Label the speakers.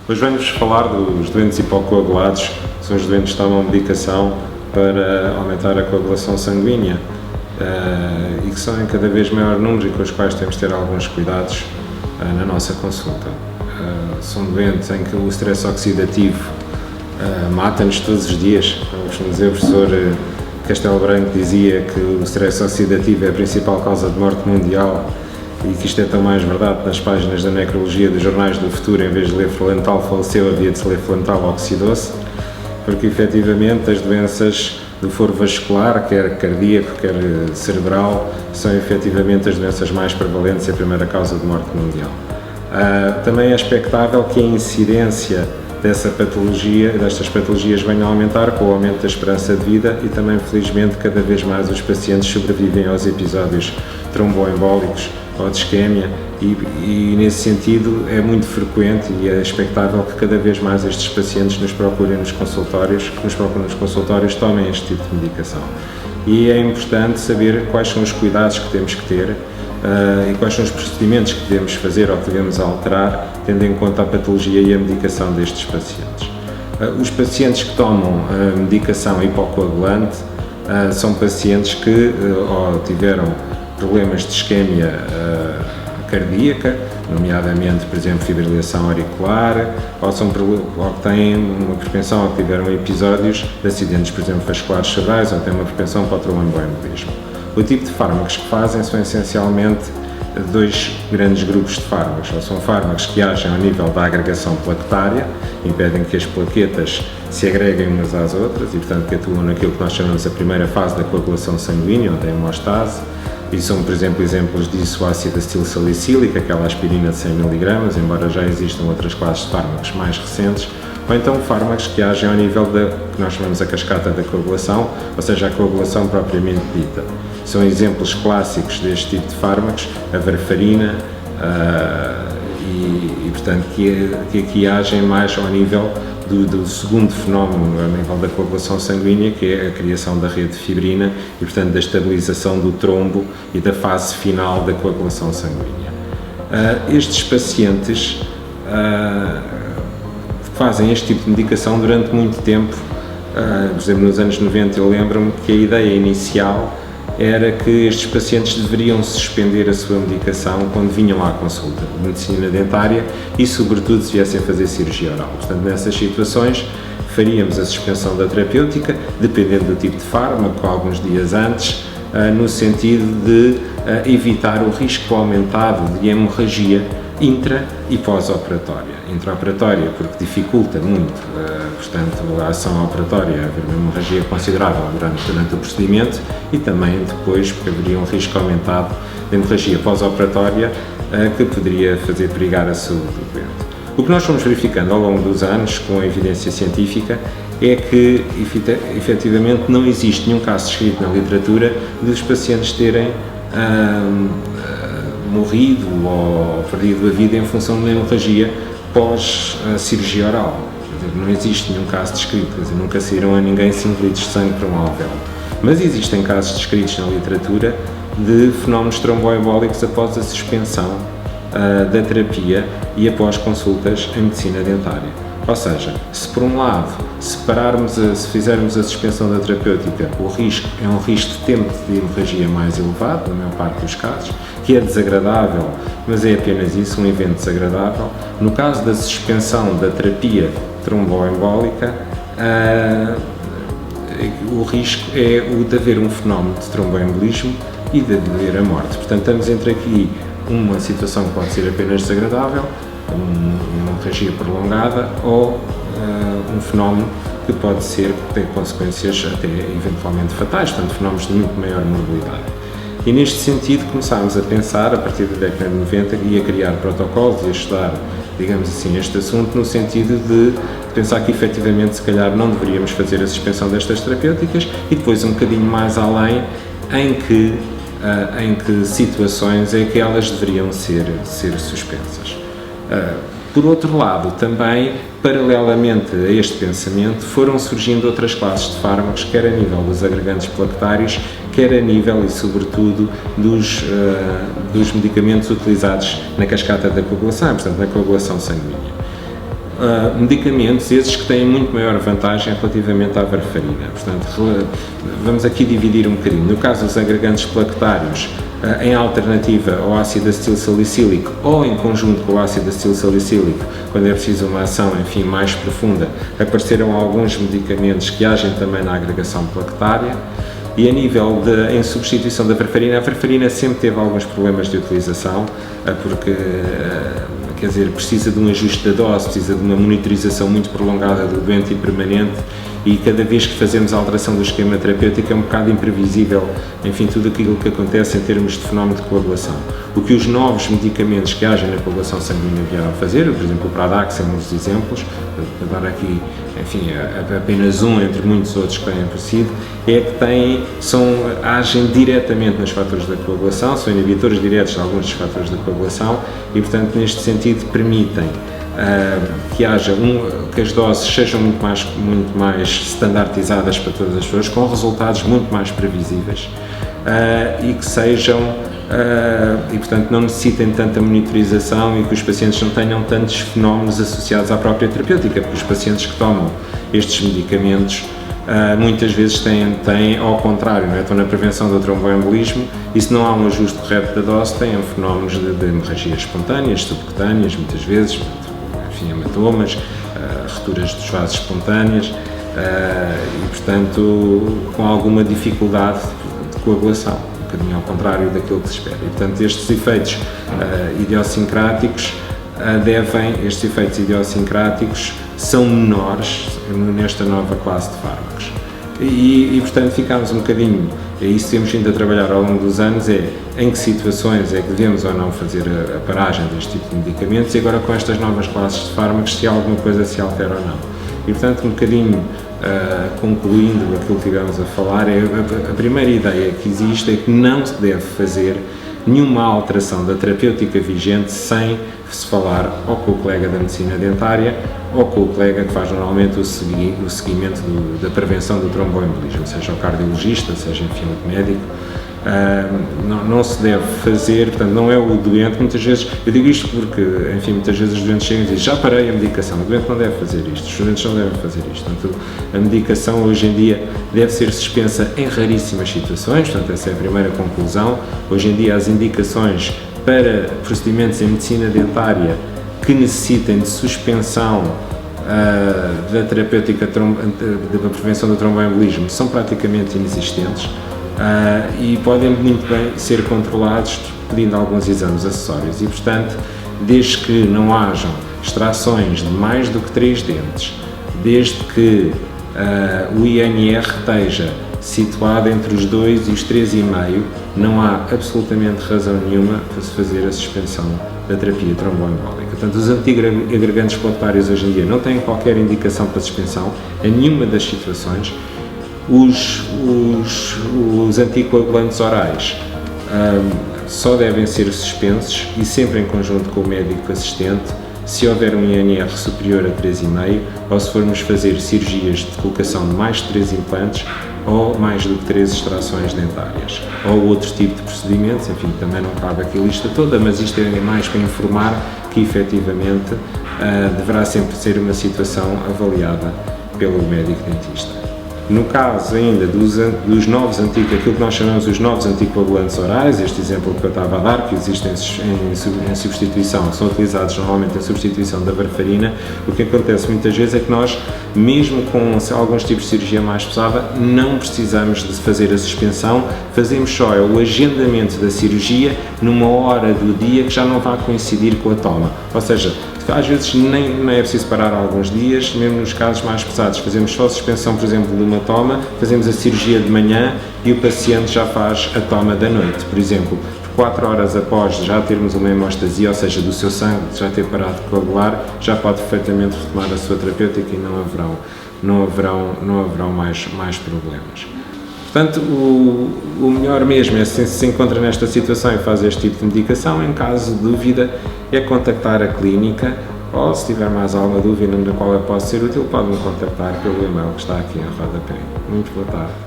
Speaker 1: Hoje venho-vos falar dos doentes hipocoagulados, que são os doentes que tomam medicação para aumentar a coagulação sanguínea e que são em cada vez maior número e com os quais temos de ter alguns cuidados na nossa consulta. São doentes em que o stress oxidativo mata-nos todos os dias. Costumo dizer, o professor Castelo Branco dizia que o stress oxidativo é a principal causa de morte mundial e que isto é tão mais verdade nas páginas da necrologia dos jornais do futuro. Em vez de ler Flantal faleceu, havia de se ler Flantal oxidou-se, porque efetivamente as doenças do foro vascular, quer cardíaco, quer cerebral, são efetivamente as doenças mais prevalentes e a primeira causa de morte mundial. Também é expectável que a incidência destas patologias venha a aumentar com o aumento da esperança de vida e também, felizmente, cada vez mais os pacientes sobrevivem aos episódios tromboembólicos ou de isquémia e nesse sentido é muito frequente e é expectável que cada vez mais estes pacientes nos procurem nos consultórios, tomem este tipo de medicação. E é importante saber quais são os cuidados que temos que ter e quais são os procedimentos que devemos fazer ou que devemos alterar, tendo em conta a patologia e a medicação destes pacientes. Os pacientes que tomam medicação hipocoagulante são pacientes que ou tiveram problemas de isquémia cardíaca, nomeadamente, por exemplo, fibrilação auricular, ou que têm uma propensão, ou que tiveram episódios de acidentes, por exemplo, vasculares cerebrais, ou têm uma propensão para o tromboembolismo. O tipo de fármacos que fazem são essencialmente dois grandes grupos de fármacos, ou são fármacos que agem ao nível da agregação plaquetária, impedem que as plaquetas se agreguem umas às outras e, portanto, que atuam naquilo que nós chamamos a primeira fase da coagulação sanguínea, ou da hemostase, e são, por exemplo, exemplos disso o ácido acetilsalicílico, aquela aspirina de 100 mg, embora já existam outras classes de fármacos mais recentes, ou então fármacos que agem ao nível da que nós chamamos a cascata da coagulação, ou seja, a coagulação propriamente dita. São exemplos clássicos deste tipo de fármacos, a varfarina, portanto, que aqui agem mais ao nível do segundo fenómeno, a nível da coagulação sanguínea, que é a criação da rede de fibrina e, portanto, da estabilização do trombo e da fase final da coagulação sanguínea. Estes pacientes fazem este tipo de medicação durante muito tempo. Por exemplo, nos anos 90 eu lembro-me que a ideia inicial era que estes pacientes deveriam suspender a sua medicação quando vinham à consulta de medicina dentária e, sobretudo, se viessem a fazer cirurgia oral. Portanto, nessas situações, faríamos a suspensão da terapêutica, dependendo do tipo de fármaco, alguns dias antes, no sentido de evitar o risco aumentado de hemorragia intra e pós-operatória. Intraoperatória porque dificulta muito, portanto, a ação operatória, haver uma hemorragia considerável durante o procedimento e também depois porque haveria um risco aumentado de hemorragia pós-operatória que poderia fazer perigar a saúde do doente. O que nós fomos verificando ao longo dos anos com a evidência científica é que efetivamente não existe nenhum caso descrito na literatura dos pacientes terem morrido ou perdido a vida em função de uma hemorragia pós-cirurgia oral. Não existe nenhum caso descrito, nunca saíram a ninguém 5 litros de sangue para um alvéolo. Mas existem casos descritos na literatura de fenómenos tromboembólicos após a suspensão da terapia e após consultas em medicina dentária. Ou seja, se por um lado, se fizermos a suspensão da terapêutica, o risco é um risco de tempo de hemorragia mais elevado, na maior parte dos casos, que é desagradável, mas é apenas isso, um evento desagradável. No caso da suspensão da terapia tromboembólica, o risco é o de haver um fenómeno de tromboembolismo e de haver a morte. Portanto, estamos entre aqui uma situação que pode ser apenas desagradável, uma hemorragia prolongada ou um fenómeno que pode ter consequências até eventualmente fatais, portanto, fenómenos de muito maior morbilidade. E neste sentido começámos a pensar, a partir da década de 90, e a criar protocolos e a estudar, digamos assim, este assunto no sentido de pensar que efetivamente se calhar não deveríamos fazer a suspensão destas terapêuticas e depois um bocadinho mais além em que situações é que elas deveriam ser suspensas. Por outro lado, também, paralelamente a este pensamento, foram surgindo outras classes de fármacos, quer a nível dos agregantes plaquetários, quer a nível e, sobretudo, dos medicamentos utilizados na cascata da coagulação, portanto, na coagulação sanguínea. medicamentos esses que têm muito maior vantagem relativamente à varfarina. Portanto, vamos aqui dividir um bocadinho. No caso dos agregantes plaquetários, em alternativa ao ácido acetil salicílico ou em conjunto com o ácido acetil salicílico, quando é preciso uma ação, enfim, mais profunda, apareceram alguns medicamentos que agem também na agregação plaquetária. E a nível em substituição da varfarina, a varfarina sempre teve alguns problemas de utilização, porque, quer dizer, precisa de um ajuste da dose, precisa de uma monitorização muito prolongada do doente e permanente, e cada vez que fazemos a alteração do esquema terapêutico é um bocado imprevisível, enfim, tudo aquilo que acontece em termos de fenómeno de coagulação. O que os novos medicamentos que agem na coagulação sanguínea vieram a fazer, por exemplo o Pradaxa é um dos exemplos, para dar aqui, enfim, apenas um entre muitos outros que têm aparecido, é que agem diretamente nos fatores da coagulação, são inibidores diretos de alguns dos fatores da coagulação e, portanto, neste sentido permitem que as doses sejam muito mais standardizadas para todas as pessoas, com resultados muito mais previsíveis e que sejam e portanto não necessitem tanta monitorização e que os pacientes não tenham tantos fenómenos associados à própria terapêutica, porque os pacientes que tomam estes medicamentos muitas vezes têm ao contrário, não é? Estão na prevenção do tromboembolismo e se não há um ajuste correto da dose têm fenómenos de hemorragias espontâneas, subcutâneas, muitas vezes, enfim, hematomas, rupturas dos vasos espontâneas e, portanto, com alguma dificuldade de coagulação, um bocadinho ao contrário daquilo que se espera. E, portanto, estes efeitos idiosincráticos são menores nesta nova classe de fármacos. E, portanto, ficámos um bocadinho, e isso temos vindo a trabalhar ao longo dos anos, em que situações é que devemos ou não fazer a paragem deste tipo de medicamentos e agora com estas novas classes de fármacos se alguma coisa se altera ou não. E, portanto, um bocadinho concluindo aquilo que tivemos a falar, a primeira ideia que existe é que não se deve fazer nenhuma alteração da terapêutica vigente sem se falar ou com o colega da medicina dentária ou com o colega que faz normalmente o seguimento da prevenção do tromboembolismo, seja o cardiologista, seja, enfim, o médico. Não se deve fazer, portanto, não é o doente, muitas vezes, eu digo isto porque, enfim, muitas vezes os doentes chegam e dizem, já parei a medicação, o doente não deve fazer isto, os doentes não devem fazer isto, portanto, a medicação hoje em dia deve ser suspensa em raríssimas situações, portanto, essa é a primeira conclusão. Hoje em dia as indicações para procedimentos em medicina dentária que necessitem de suspensão da terapêutica da prevenção do tromboembolismo são praticamente inexistentes. E podem muito bem ser controlados pedindo alguns exames acessórios e, portanto, desde que não hajam extrações de mais do que 3 dentes, desde que o INR esteja situado entre os 2 e os 3,5, não há absolutamente razão nenhuma para se fazer a suspensão da terapia tromboembólica. Portanto, os antiagregantes plaquetários hoje em dia não têm qualquer indicação para suspensão em nenhuma das situações. Os anticoagulantes orais só devem ser suspensos e sempre em conjunto com o médico assistente se houver um INR superior a 3,5 ou se formos fazer cirurgias de colocação de mais de 3 implantes ou mais do que 3 extrações dentárias ou outro tipo de procedimentos, enfim, também não cabe aqui a lista toda, mas isto é mais para informar que efetivamente deverá sempre ser uma situação avaliada pelo médico dentista. No caso ainda dos novos aquilo que nós chamamos os novos anticoagulantes orais, este exemplo que eu estava a dar, que existem em substituição, são utilizados normalmente em substituição da varfarina, o que acontece muitas vezes é que nós, mesmo com alguns tipos de cirurgia mais pesada, não precisamos de fazer a suspensão, fazemos só o agendamento da cirurgia numa hora do dia que já não vai coincidir com a toma, ou seja, às vezes nem é preciso parar alguns dias, mesmo nos casos mais pesados, fazemos só a suspensão, por exemplo, de uma toma, fazemos a cirurgia de manhã e o paciente já faz a toma da noite, por exemplo, 4 horas após já termos uma hemostasia, ou seja, do seu sangue já ter parado de coagular, já pode perfeitamente retomar a sua terapêutica e não haverão mais problemas. Portanto, o melhor mesmo é, se encontra nesta situação e faz este tipo de medicação, em caso de dúvida, é contactar a clínica ou, se tiver mais alguma dúvida na qual eu posso ser útil, pode-me contactar pelo e-mail que está aqui em rodapé. Muito boa tarde.